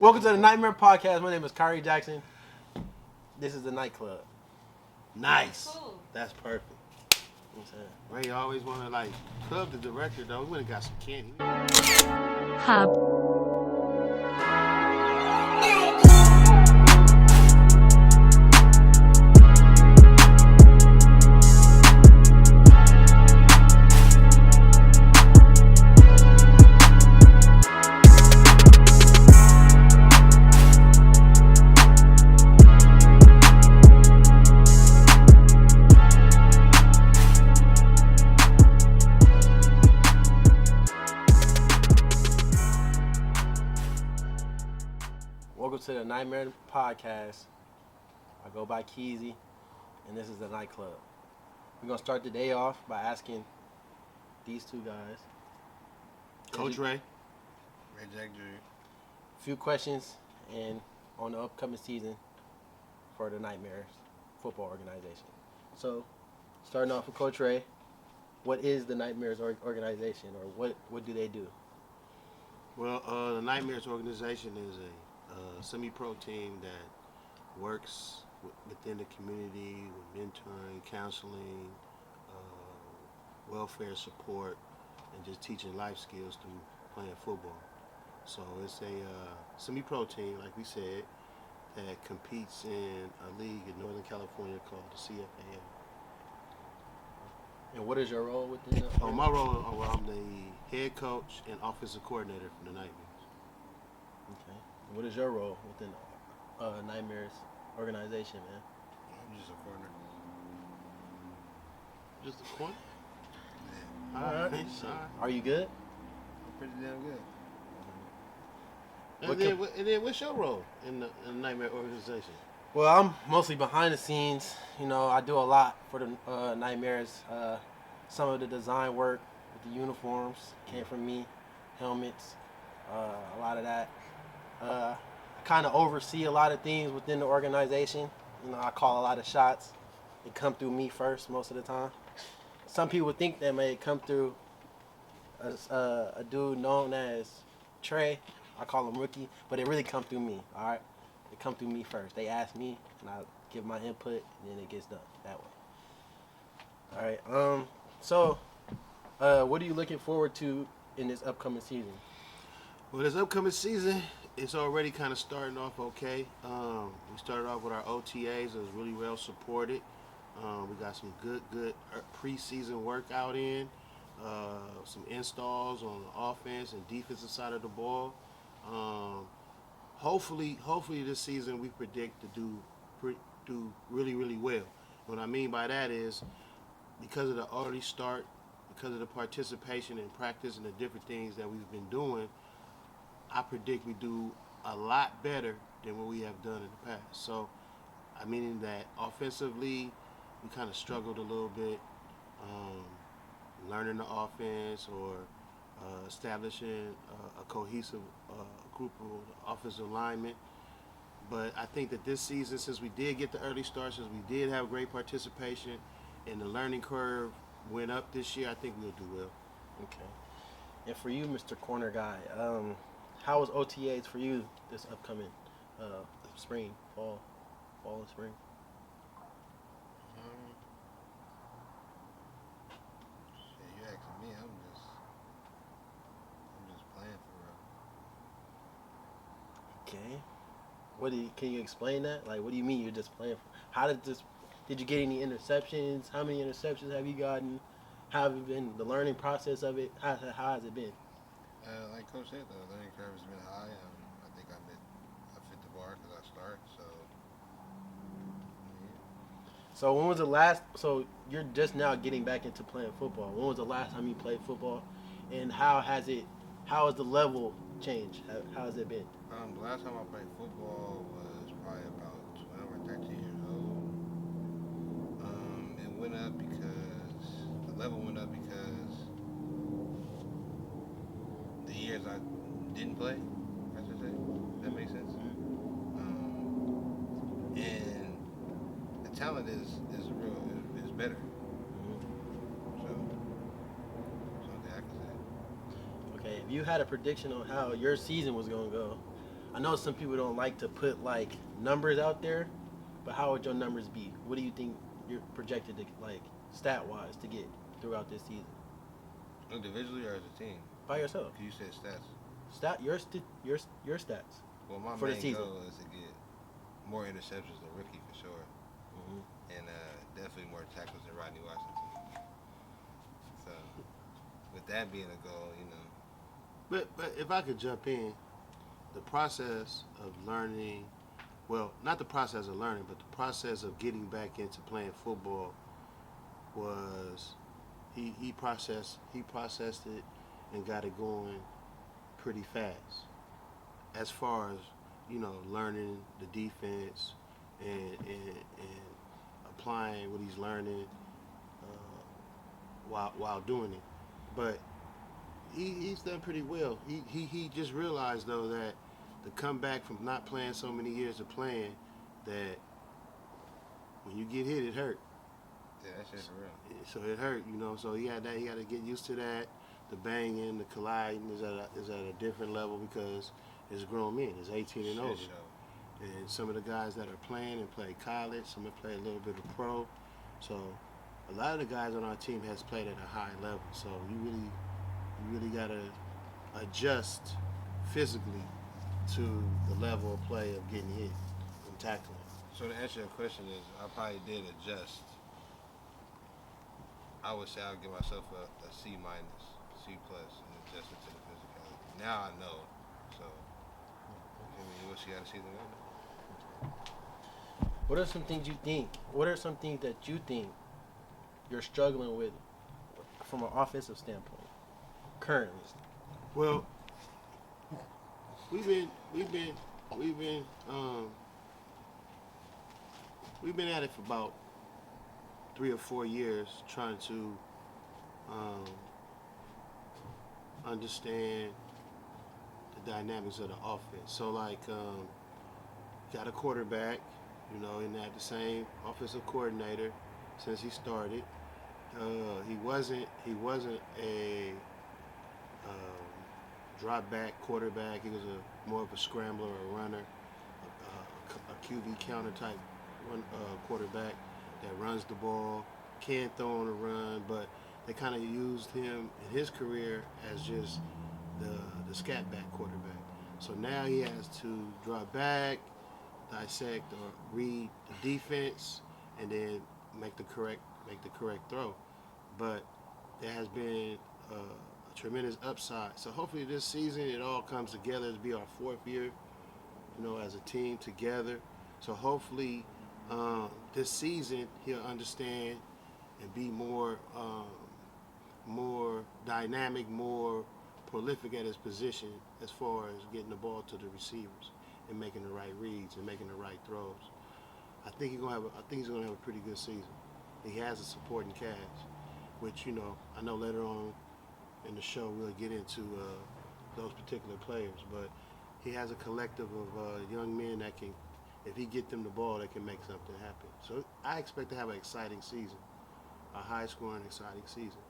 Welcome to the Nightmare Podcast. My name is Kyrie Jackson. This is the NightCLUB. Nice. Cool. That's perfect. You know what I'm saying? Ray always want to club the director though. We would have got some candy. Hub. Welcome to the Nightmare Podcast. I go by KEEZY, and this is the NightCLUB. We're going to start the day off by asking these two guys Coach Ray. Ray Jack Jr. a few questions and on the upcoming season for the Nightmares football organization. So, starting off with Coach Ray, what is the Nightmares organization, or what do they do? Well, the Nightmares organization is a semi-pro team that works within the community with mentoring, counseling, welfare support, and just teaching life skills through playing football. So it's a semi-pro team, like we said, that competes in a league in Northern California called the CFAL. And what is your role within the My role, I'm the head coach and offensive coordinator for the Nightmares. Okay. What is your role within Nightmares organization, man? I'm just a corner. Just a corner? Yeah. All right. Are you good? I'm pretty damn good. And then what's your role in the Nightmare organization? Well, I'm mostly behind the scenes. You know, I do a lot for the Nightmares. Some of the design work with the uniforms came from me, helmets, a lot of that. I kind of oversee a lot of things within the organization. You know, I call a lot of shots. They come through me first most of the time. Some people think they may come through a dude known as Trey. I call him Rookie, but it really come through me, all right? They come through me first. They ask me, and I give my input, and then it gets done that way. All right. So, what are you looking forward to in this upcoming season? Well, this upcoming season, it's already kind of starting off okay. We started off with our OTAs. It was really well supported. We got some good preseason workout in, some installs on the offense and defensive side of the ball. Hopefully this season we predict to do really well. What I mean by that is because of the early start, because of the participation in practice and the different things that we've been doing, I predict we do a lot better than what we have done in the past. So, I mean that offensively, we kind of struggled a little bit, learning the offense or establishing a cohesive group of offensive linemen. But I think that this season, since we did get the early start, since we did have great participation, and the learning curve went up this year, I think we'll do well. Okay. And for you, Mr. Corner Guy, how was OTAs for you this upcoming spring, fall and spring? Shit, you asking me? I'm just playing for real. Okay. Can you explain that? Like, what do you mean you're just playing? Did you get any interceptions? How many interceptions have you gotten? How have it been, the learning process of it? How has it been? Like Coach said, the learning curve has been high. I think I fit the bar because I started. So, yeah. So when was the last, so you're just now getting back into playing football. When was the last time you played football? And how has the level changed? How has it been? The last time I played football was probably about 12 or 13 years old. It went up because the level went up because the years I didn't play, I should say. That makes sense. And the talent is better. So something I can say. Okay, if you had a prediction on how your season was going to go, I know some people don't like to put like numbers out there, but how would your numbers be? What do you think you're projected to like stat wise to get throughout this season Individually or as a team? by yourself? You said stats. Your stats. Well, my For the main season. goal is to get more interceptions than rookie for sure, and definitely more tackles than Rodney Washington. So, with that being a goal, you know. But if I could jump in, the process of learning, well, not the process of learning, but the process of getting back into playing football was he processed it and got it going pretty fast. As far as learning the defense and applying what he's learning while doing it, but he's done pretty well. He just realized though that to come back from not playing so many years of playing, that when you get hit, it hurt. Yeah, that shit's real. So it hurt, So he had to get used to that. The banging, the colliding is at a different level because it's grown men. It's 18 and older. And some of the guys that are playing and play college, some have played a little bit of pro. So a lot of the guys on our team has played at a high level. So you really gotta adjust physically to the level of play of getting hit and tackling. So to answer your question is, I probably did adjust. I would say I would give myself a C minus, C plus, and adjust it to the physicality. Now I know, so I mean, we'll see how the season goes. What are some things you think? What are some things that you think you're struggling with from an offensive standpoint currently? Well, we've been at it for about 3 or 4 years trying to understand the dynamics of the offense. So like, got a quarterback, and had the same offensive coordinator since he started. He wasn't a drop back quarterback. He was more of a scrambler, a runner, a QB counter type quarterback that runs the ball, can throw on a run, but they kind of used him in his career as just the scat back quarterback. So now he has to drop back, dissect or read the defense, and then make the correct throw. But there has been a tremendous upside. So hopefully this season it all comes together. It'll be our 4th year, as a team together. So hopefully this season he'll understand and be more dynamic, more prolific at his position as far as getting the ball to the receivers and making the right reads and making the right throws. I think he's gonna have a pretty good season. He has a supporting cast, which I know later on in the show we'll get into those particular players, but he has a collective of young men that can, if he get them the ball, they can make something happen. So I expect to have an exciting season, a high-scoring, exciting season.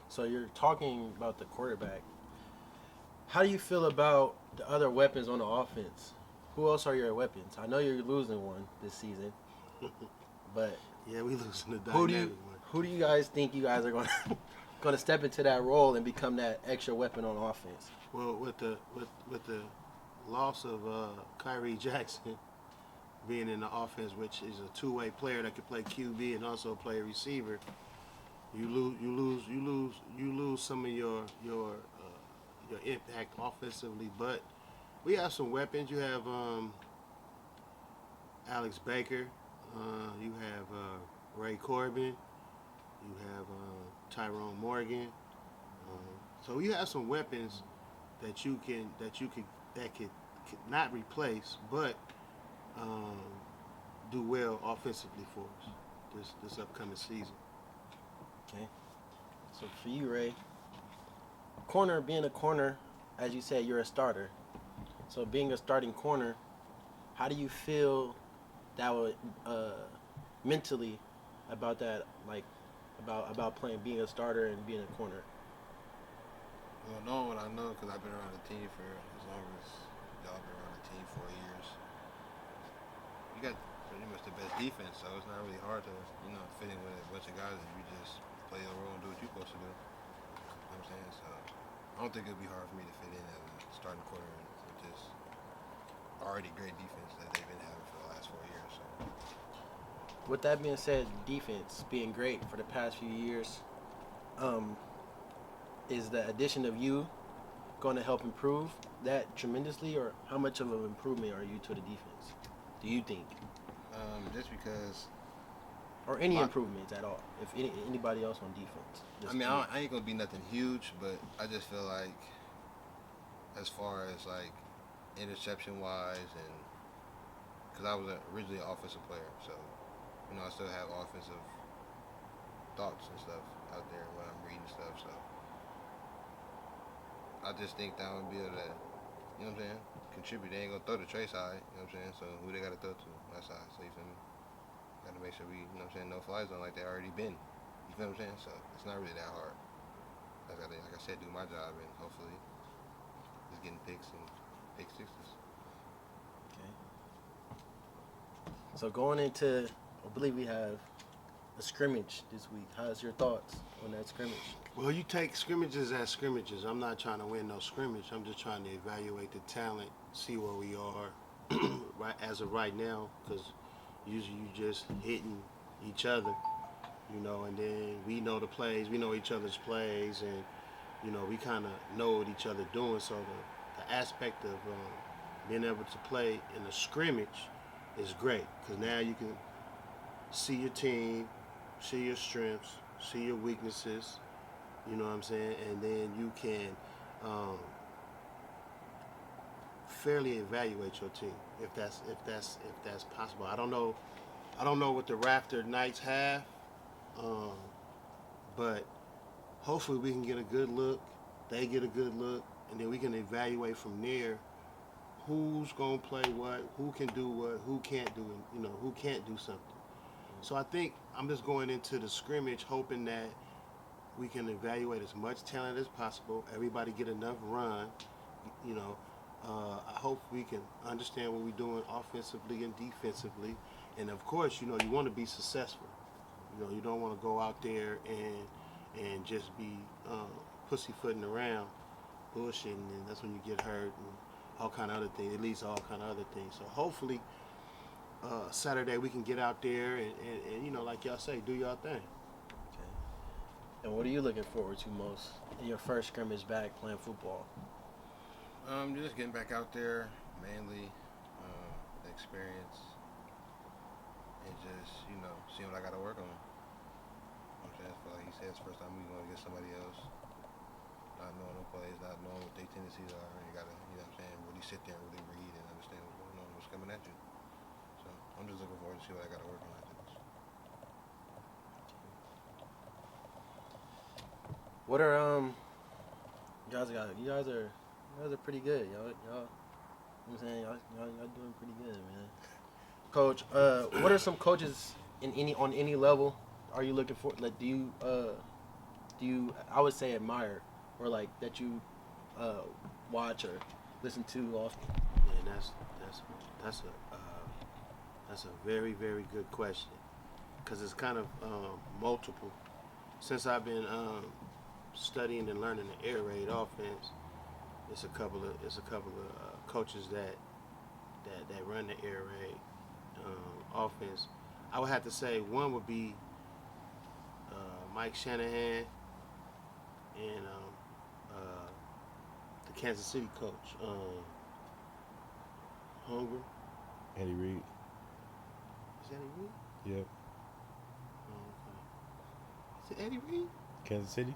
So you're talking about the quarterback. How do you feel about the other weapons on the offense? Who else are your weapons? I know you're losing one this season, but yeah, we losing the dynamic one. Who do you guys think you guys are going to step into that role and become that extra weapon on offense? Well, with the loss of Kyrie Jackson being in the offense, which is a two-way player that can play QB and also play receiver, you lose some of your impact offensively. But we have some weapons. You have Alex Baker, you have Ray Corbin, you have Tyrone Morgan. So you have some weapons that could not replace, but do well offensively for us this upcoming season. Okay. So for you, Ray, being a corner, as you said, you're a starter. So being a starting corner, how do you feel that would mentally about that, like about playing, being a starter and being a corner? Well, knowing what I know, because I've been around the team for as long as y'all been around the team, 4 years. You got pretty much the best defense, so it's not really hard to, fit in with a bunch of guys if you just play your role and do what you're supposed to do. You know what I'm saying? So I don't think it'll be hard for me to fit in as a starting corner with this already great defense that they've been having for the last 4 years. So. With that being said, defense being great for the past few years, is the addition of you going to help improve that tremendously, or how much of an improvement are you to the defense, do you think? Just because. Or any improvements at all, if anybody else on defense. I mean, I ain't going to be nothing huge, but I just feel like as far as, like, interception-wise, and because I was originally an offensive player, so, I still have offensive thoughts and stuff out there when I'm reading stuff, so I just think that I would be able to, you know what I'm saying, contribute. They ain't going to throw to Trey side, you know what I'm saying, so who they got to throw to? My side, so you feel me? Got to make sure we, you know what I'm saying, no fly zone like they already been. You feel what I'm saying? So it's not really that hard. I got to, like I said, do my job and hopefully just getting picks and pick sixes. Okay. So going into, I believe we have a scrimmage this week. How's your thoughts on that scrimmage? Well, you take scrimmages as scrimmages. I'm not trying to win no scrimmage. I'm just trying to evaluate the talent, see where we are right as of right now, because usually you just hitting each other, and then we know the plays, we know each other's plays, and, we kind of know what each other doing. So the aspect of being able to play in a scrimmage is great, because now you can see your team, see your strengths, see your weaknesses, you know what I'm saying, and then you can fairly evaluate your team if that's possible. I don't know what the Raptor Knights have, but hopefully we can get a good look, they get a good look, and then we can evaluate from there who's gonna play what, who can do what, who can't do it, who can't do something. So I think I'm just going into the scrimmage hoping that we can evaluate as much talent as possible, everybody get enough run, I hope we can understand what we're doing offensively and defensively. And of course, you want to be successful. You don't want to go out there and just be pussyfooting around, bullshitting, and that's when you get hurt and all kind of other things. It leads to all kind of other things. So hopefully, Saturday we can get out there and like y'all say, do y'all thing. Okay. And what are you looking forward to most in your first scrimmage back playing football? Just getting back out there, mainly the experience, and just seeing what I got to work on. I'm saying, like he said, it's the first time we going against somebody else, not knowing no plays, not knowing what their tendencies are. You got to, really sit there and really read and understand what's going on, what's coming at you. So I'm just looking forward to see what I got to work on after this. What are you guys are pretty good, y'all. You know what I'm saying, y'all doing pretty good, man. Coach, what are some coaches on any level are you looking for? Like, do you I would say admire, or like that you watch or listen to often? Yeah, that's a very, very good question, because it's kind of multiple. Since I've been studying and learning the air raid offense, it's a couple of coaches that run the air raid offense. I would have to say one would be Mike Shanahan and the Kansas City coach, Hunger. Andy Reid. Is Eddie Reed? Yep. Oh, okay. Is it Eddie Reed? Kansas City.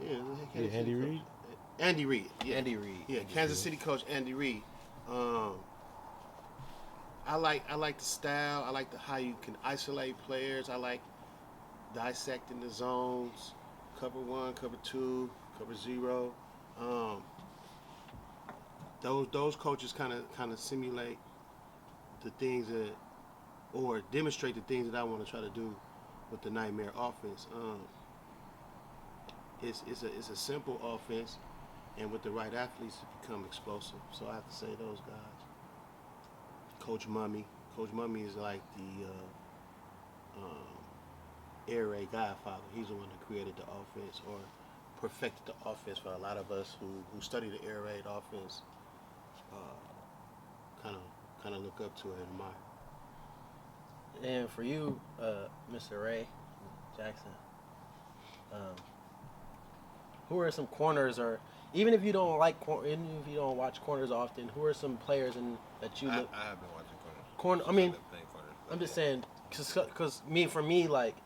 Yeah, Yeah, Andy Reid. Andy Reid. Yeah. Andy Reid. Yeah, Kansas City coach Andy Reid. I like the style. I like how you can isolate players. I like dissecting the zones, cover 1, cover 2, cover 0. Those coaches kind of simulate the things that, or demonstrate the things that I want to try to do with the Nightmare offense. It's a simple offense, and with the right athletes, it become explosive. So I have to say those guys. Coach Mummy. Coach Mummy is like the air raid godfather. He's the one that created the offense or perfected the offense for a lot of us who study the air raid offense. Kind of look up to it and admire. And for you, Mr. Ray Jackson, who are some corners, or even if you don't watch corners often, who are some players that you look? I have been watching Corner. corners. I mean, I've been playing corners, I'm just yeah. saying, because for me, like,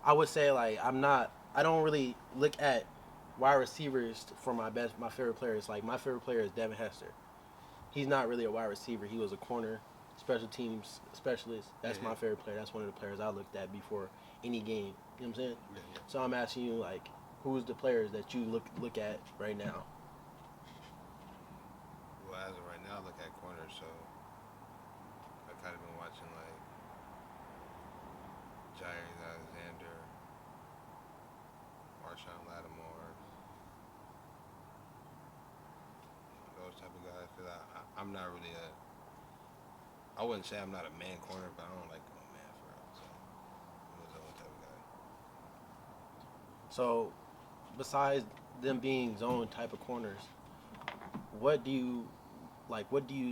I would say, like, I don't really look at wide receivers for my favorite players. Like, my favorite player is Devin Hester. He's not really a wide receiver. He was a corner, special teams specialist. That's my favorite player. That's one of the players I looked at before any game. You know what I'm saying? Yeah. So I'm asking you, like, who's the players that you look at right now? Well, as of right now, I look at corners, so I've kind of been watching like Jair Alexander, Marshawn Lattimore, those type of guys. Cause I'm not really I wouldn't say I'm not a man corner, but I don't like going man for real. So I'm a zone type of guy. So, besides them being zone type of corners, what do you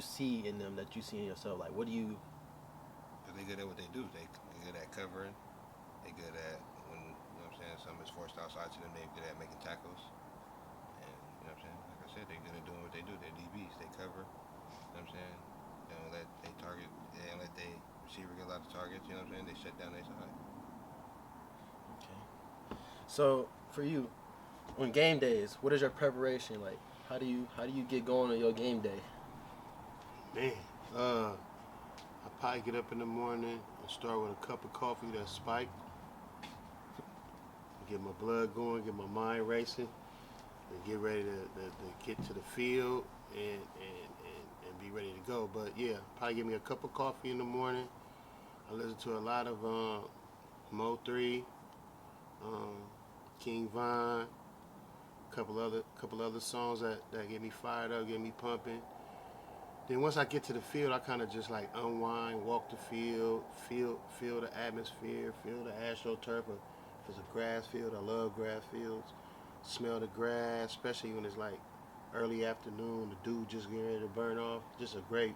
see in them that you see in yourself? Like, what do you? Cause they good at what they do. They good at covering. They good at when something is forced outside to them. They good at making tackles. And like I said, they good at doing what they do. They're DBs. They cover. You know what I'm saying? They don't let they target. They don't let they receiver get a lot of targets. You know what I'm saying? They shut down their side. Okay. So for you, on game days, what is your preparation like? How do you get going on your game day? Man, I probably get up in the morning and start with a cup of coffee that's spiked. Get my blood going, get my mind racing, and get ready to get to the field and be ready to go. But yeah, probably give me a cup of coffee in the morning. I listen to a lot of Mo 3, King Von, couple other songs that get me fired up, get me pumping. Then once I get to the field, I kind of just like unwind, walk the field, feel the atmosphere, feel the AstroTurf. If it's a grass field, I love grass fields. Smell the grass, especially when it's like early afternoon, the dew just getting ready to burn off. Just a great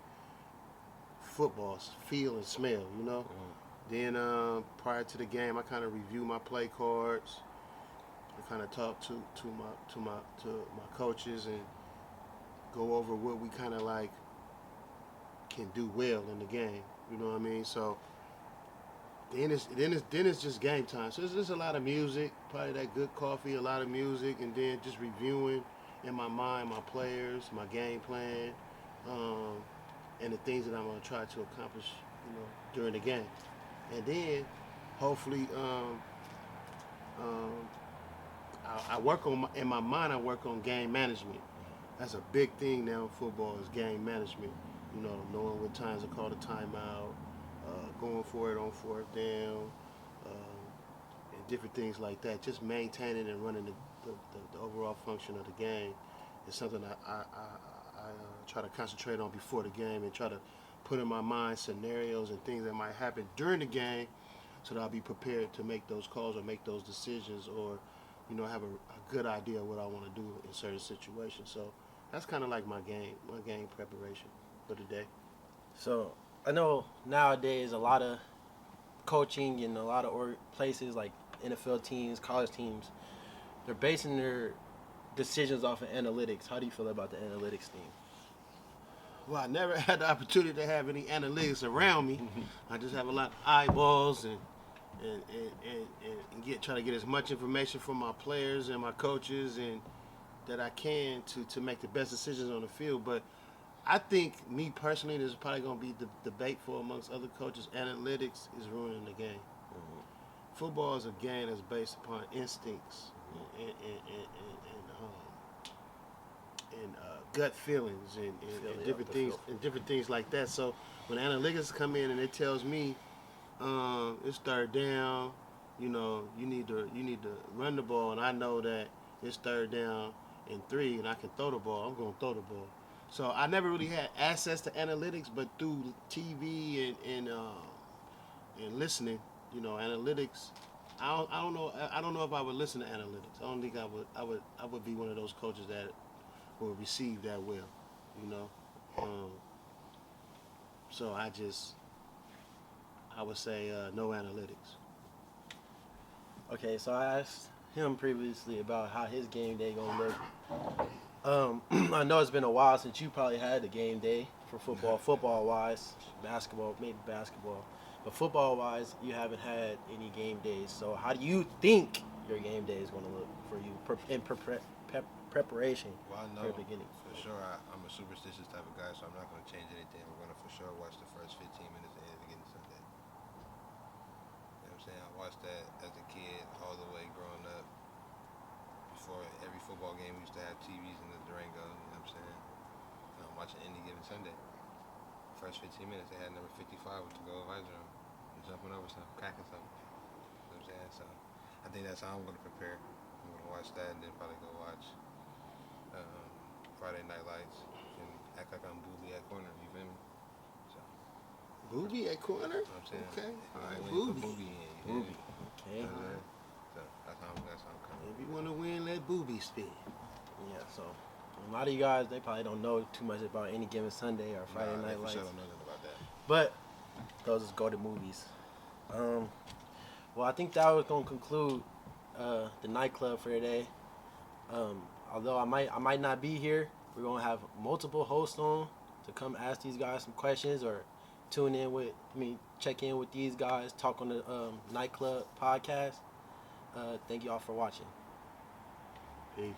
football feel and smell, you know. Then prior to the game, I kind of review my play cards. I kind of talk to my coaches and go over what we kind of like can do well in the game. You know what I mean? So then it's just game time. So there's a lot of music, probably that good coffee, a lot of music, and then just reviewing in my mind my players, my game plan, and the things that I'm gonna try to accomplish, during the game. And then hopefully I work on in my mind. I work on game management. That's a big thing now in football is game management. Knowing what times to call the timeout, going for it on fourth down, and different things like that. Just maintaining and running the overall function of the game is something I try to concentrate on before the game and try to put in my mind scenarios and things that might happen during the game so that I'll be prepared to make those calls or make those decisions or, have a good idea of what I want to do in certain situations. So that's kind of like my game preparation for the day. So I know nowadays a lot of coaching and a lot of places like NFL teams, college teams, they're basing their decisions off of analytics. How do you feel about the analytics thing? Well, I never had the opportunity to have any analytics around me. I just have a lot of eyeballs and try to get as much information from my players and my coaches and that I can to make the best decisions on the field. But I think, me personally, there's probably going to be the debate for amongst other coaches. Analytics is ruining the game. Football is a game that's based upon instincts and gut feelings and different things like that. So when analytics come in and it tells me it's third down, you need to run the ball, and I know that it's third down and 3, and I can throw the ball, I'm going to throw the ball. So I never really had access to analytics, but through TV and listening, you know, analytics. I don't know. I don't know if I would listen to analytics. I don't think I would. I would be one of those coaches that will receive that well, you know. So I would say no analytics. Okay, so I asked him previously about how his game day gonna look. I know it's been a while since you probably had a game day for football wise, basketball, maybe basketball, but football wise, you haven't had any game days. So how do you think your game day is gonna look for you in preparation Well, I for know the beginning? for sure I'm a superstitious type of guy, so I'm not going to change anything. We're going to for sure watch the first 15 minutes of any beginning Sunday. You know what I'm saying? I watched that as a kid all the way growing up. Before every football game, we used to have TVs in the Durango. You know what I'm saying? And I'm watching any given Sunday. First 15 minutes, they had number 55 with the goal advisor on. I'm jumping over something, cracking something. You know what I'm saying? So I think that's how I'm going to prepare. I'm going to watch that and then probably go watch Friday Night Lights and act like I'm Booby at corner. You feel me? So, Booby at corner. you know what I'm saying? Okay. And All then right, when you put Booby. Booby in. You feel Booby. me? Okay. You know what I'm saying? So that's how I'm coming. If you want to win, let Booby spin. Yeah. So a lot of you guys, they probably don't know too much about any given Sunday or Friday Nah, Night for Lights. sure don't know nothing about that. But those just go to movies. Well, I think that was gonna conclude the nightclub for today. Although I might not be here, we're gonna have multiple hosts on to come ask these guys some questions or check in with these guys, talk on the nightclub podcast. Thank y'all for watching. Peace.